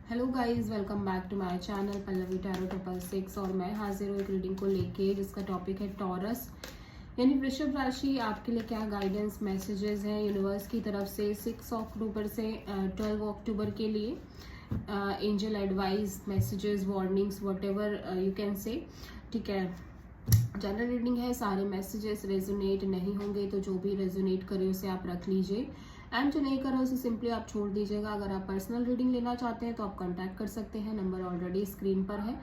Hello guys, welcome back to my channel Pallavi tarot 666 और मैं हाजिर हूँ एक रीडिंग को लेके जिसका टॉपिक है टॉरस यानी वृषभ राशि। आपके लिए क्या गाइडेंस मैसेजेस हैं यूनिवर्स की तरफ से 6 अक्टूबर से 12 अक्टूबर के लिए। Angel advice, messages, warnings, whatever you can say. ठीक है, जनरल रीडिंग है, सारे मैसेजेस रेजोनेट नहीं होंगे, तो जो भी रेजोनेट करे उसे आप रख लीजिए एंड जो नहीं कर रहा उसे सिंपली आप छोड़ दीजिएगा। अगर आप पर्सनल रीडिंग लेना चाहते हैं तो आप कांटेक्ट कर सकते हैं, नंबर ऑलरेडी स्क्रीन पर है।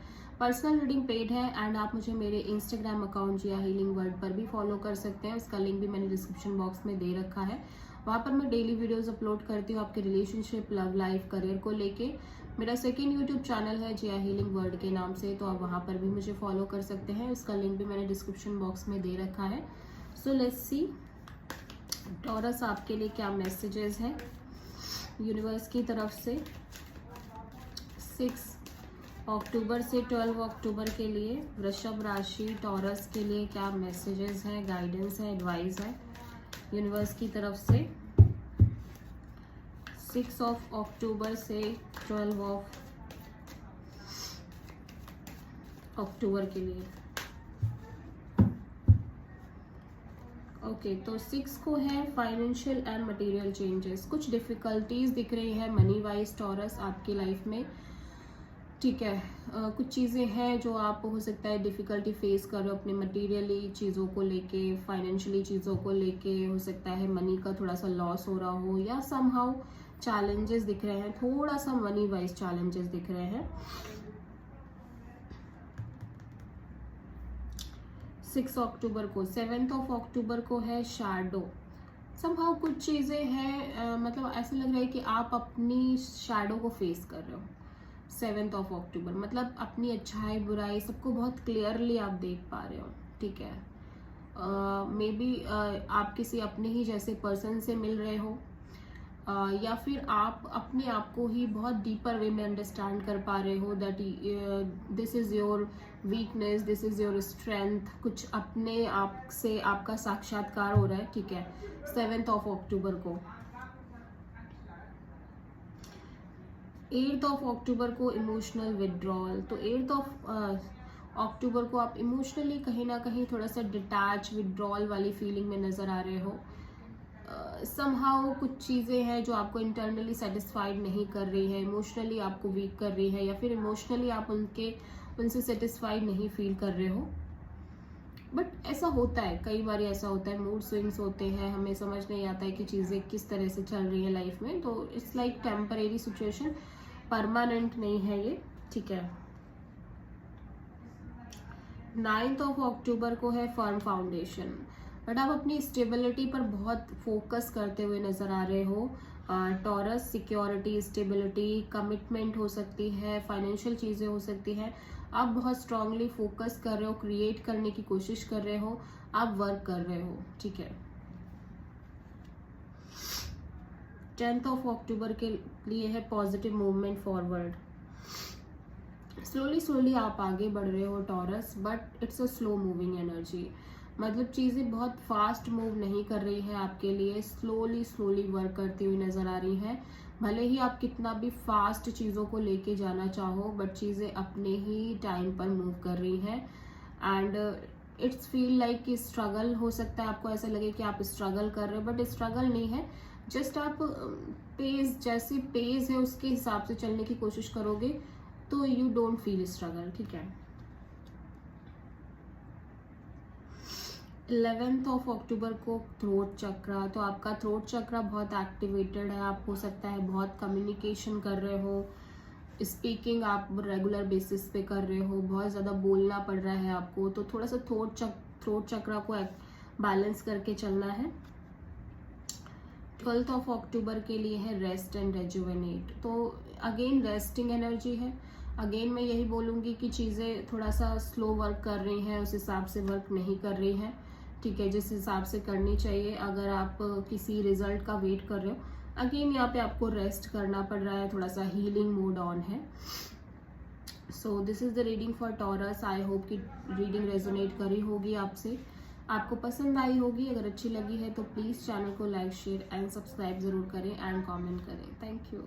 पर्सनल रीडिंग पेड है एंड आप मुझे मेरे इंस्टाग्राम अकाउंट जिया हीलिंग वर्ल्ड पर भी फॉलो कर सकते हैं, उसका लिंक भी मैंने डिस्क्रिप्शन बॉक्स में दे रखा है। वहाँ पर मैं डेली वीडियोज अपलोड करती हूँ आपके रिलेशनशिप, लव लाइफ, करियर को लेके। मेरा सेकेंड यूट्यूब चैनल है जिया हीलिंग वर्ल्ड के नाम से, तो आप वहाँ पर भी मुझे फॉलो कर सकते हैं, उसका लिंक भी मैंने डिस्क्रिप्शन बॉक्स में दे रखा है। सो लेट्स सी टॉरस आपके लिए क्या मैसेजेस हैं यूनिवर्स की तरफ से 6 अक्टूबर से 12 अक्टूबर के लिए। वृषभ राशि टॉरस के लिए क्या मैसेजेस हैं, गाइडेंस है, एडवाइस है यूनिवर्स की तरफ से 6 अक्टूबर से 12 अक्टूबर के लिए। ओके, तो 6 को है फाइनेंशियल एंड मटेरियल चेंजेस। कुछ डिफिकल्टीज दिख रही है मनी वाइज टॉरस आपकी लाइफ में। ठीक है, कुछ चीज़ें हैं जो आप हो सकता है डिफ़िकल्टी फेस कर रहे हो अपने मटेरियली चीज़ों को लेके, फाइनेंशियली चीज़ों को लेके। हो सकता है मनी का थोड़ा सा लॉस हो रहा हो या समहाउ चैलेंजेस दिख रहे हैं, थोड़ा सा मनी वाइज चैलेंजेस दिख रहे हैं। 6 अक्टूबर को, 7 अक्टूबर को है शैडो। समहाउ कुछ चीज़ें हैं, मतलब ऐसा लग रहा है कि आप अपनी शैडो को फेस कर रहे हो। 7 अक्टूबर मतलब अपनी अच्छाई बुराई सबको बहुत क्लियरली आप देख पा रहे हो। ठीक है, मे बी आप किसी अपने ही जैसे पर्सन से मिल रहे हो, या फिर आप अपने आप को ही बहुत डीपर वे में अंडरस्टैंड कर पा रहे हो that this is your weakness, this is your strength. कुछ अपने आप से आपका साक्षात्कार हो रहा है। ठीक है, 7 अक्टूबर को। 8 अक्टूबर को इमोशनल विड्रॉल। तो 8 अक्टूबर को आप इमोशनली कहीं ना कहीं थोड़ा सा डिटैच, विड्रॉल वाली फीलिंग में नज़र आ रहे हो। समहाउ कुछ चीज़ें हैं जो आपको इंटरनली सेटिस्फाइड नहीं कर रही है, इमोशनली आपको वीक कर रही है, या फिर इमोशनली आप उनसे सेटिस्फाइड नहीं फील कर रहे हो। बट ऐसा होता है, कई बार ऐसा होता है, मूड स्विंग्स होते हैं, हमें समझ नहीं आता है कि चीज़ें किस तरह से चल रही है लाइफ में। तो it's like temporary situation, permanent नहीं है ये। ठीक है, 9 अक्टूबर को है फर्म फाउंडेशन। बट आप अपनी स्टेबिलिटी पर बहुत फोकस करते हुए नज़र आ रहे हो टॉरस। सिक्योरिटी, स्टेबिलिटी, कमिटमेंट हो सकती है, फाइनेंशियल चीज़ें हो सकती हैं। आप बहुत स्ट्रांगली फोकस कर रहे हो, क्रिएट करने की कोशिश कर रहे हो, आप वर्क कर रहे हो। ठीक है, 10 अक्टूबर के लिए है पॉजिटिव मूवमेंट फॉरवर्ड। स्लोली आप आगे बढ़ रहे हो taurus, but it's a slow moving energy. मतलब चीज़ें बहुत फास्ट मूव नहीं कर रही है आपके लिए, स्लोली वर्क करती हुई नज़र आ रही है। भले ही आप कितना भी फास्ट चीज़ों को लेके जाना चाहो, बट चीज़ें अपने ही टाइम पर मूव कर रही हैं। एंड इट्स फील लाइक कि स्ट्रगल हो सकता है, आपको ऐसा लगे कि आप स्ट्रगल कर रहे हो, बट स्ट्रगल नहीं है। जस्ट आप पेस, जैसी पेस है उसके हिसाब से चलने की कोशिश करोगे तो यू डोंट फील स्ट्रगल। ठीक है, 11 अक्टूबर को थ्रोट चक्रा। तो आपका थ्रोट चक्रा बहुत एक्टिवेटेड है। आप हो सकता है बहुत कम्युनिकेशन कर रहे हो, स्पीकिंग आप रेगुलर बेसिस पे कर रहे हो, बहुत ज़्यादा बोलना पड़ रहा है आपको, तो थोड़ा सा थ्रोट चक्रा को बैलेंस करके चलना है। 12 अक्टूबर के लिए है रेस्ट एंड रेजुवेनेट। तो अगेन रेस्टिंग एनर्जी है। अगेन मैं यही बोलूँगी कि चीज़ें थोड़ा सा स्लो वर्क कर रही हैं, उस हिसाब से वर्क नहीं कर रही हैं। ठीक है, जिस हिसाब से करनी चाहिए। अगर आप किसी रिजल्ट का वेट कर रहे हो, अगेन यहाँ पे आपको रेस्ट करना पड़ रहा है, थोड़ा सा हीलिंग मोड ऑन है। So this is the reading for taurus. I hope कि रीडिंग रेजोनेट करी होगी आपसे, आपको पसंद आई होगी। अगर अच्छी लगी है तो प्लीज़ चैनल को लाइक, शेयर एंड सब्सक्राइब ज़रूर करें एंड कमेंट करें। Thank you.